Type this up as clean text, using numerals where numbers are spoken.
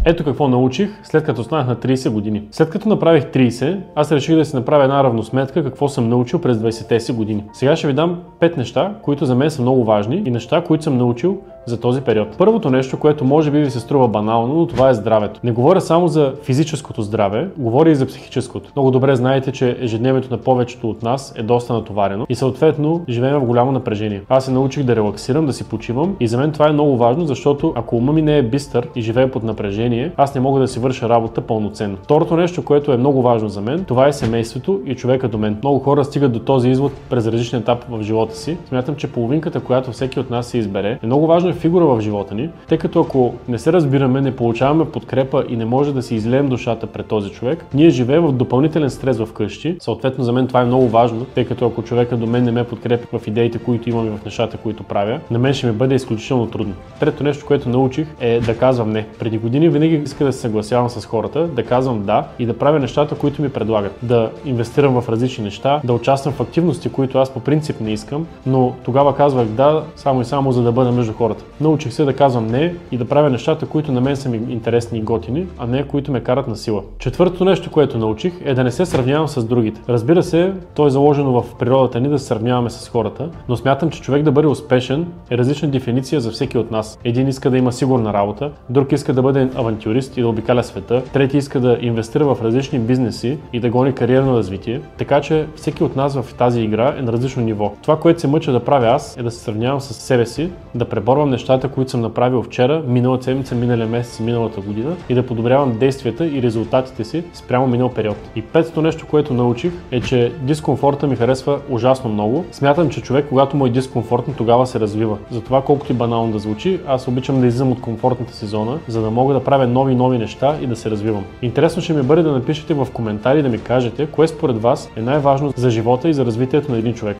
Ето какво научих след като станах на 30 години. След като направих 30, аз реших да си направя една равносметка какво съм научил през 20-те си години. Сега ще ви дам 5 неща, които за мен са много важни и неща, които съм научил за този период. Първото нещо, което може би ви се струва банално, но това е здравето. Не говоря само за физическото здраве, говоря и за психическото. Много добре знаете, че ежедневието на повечето от нас е доста натоварено и съответно живеем в голямо напрежение. Аз се научих да релаксирам, да си почивам и за мен това е много важно, защото ако ума ми не е бистър и живее под напрежение, аз не мога да си върша работа пълноценно. Второто нещо, което е много важно за мен, това е семейството и човека до мен. Много хора стигат до този извод през различни етапи в живота си. Смятам, че половинката, която всеки от нас се избере, е много важна фигура в живота ни, тъй като ако не се разбираме, не получаваме подкрепа и не може да си излеем душата пред този човек, ние живеем в допълнителен стрес в къщи. Съответно за мен това е много важно, тъй като ако човека до мен не ме подкрепи в идеите, които имам и в нещата, които правя, на мен ще ми бъде изключително трудно. Трето нещо, което научих, е да казвам не. Преди години винаги иска да се съгласявам с хората, да казвам да и да правя нещата, които ми предлагат. Да инвестирам в различни неща, да участвам в активности, които аз по принцип не искам, но тогава казвах да, само и само за да бъда между хората. Научих се да казвам не и да правя нещата, които на мен са ми интересни и готини, а не които ме карат на сила. Четвъртото нещо, което научих, е да не се сравнявам с другите. Разбира се, то е заложено в природата ни да се сравняваме с хората, но смятам, че човек да бъде успешен е различна дефиниция за всеки от нас. Един иска да има сигурна работа, друг иска да бъде авантюрист и да обикаля света, трети иска да инвестира в различни бизнеси и да гони кариерно развитие, така че всеки от нас в тази игра е на различно ниво. Това, което се мъча да правя аз, е да се сравнявам с себе си, да преборвам нещата, които съм направил вчера, миналата седмица, миналия месец, миналата година и да подобрявам действията и резултатите си спрямо минал период. И петото нещо, което научих, е, че дискомфорта ми харесва ужасно много. Смятам, че човек, когато му е дискомфортно, тогава се развива. Затова, колкото и банално да звучи, аз обичам да излизам от комфортната си зона, за да мога да правя нови неща и да се развивам. Интересно ще ми бъде да напишете в коментари да ми кажете кое според вас е най-важно за живота и за развитието на един човек.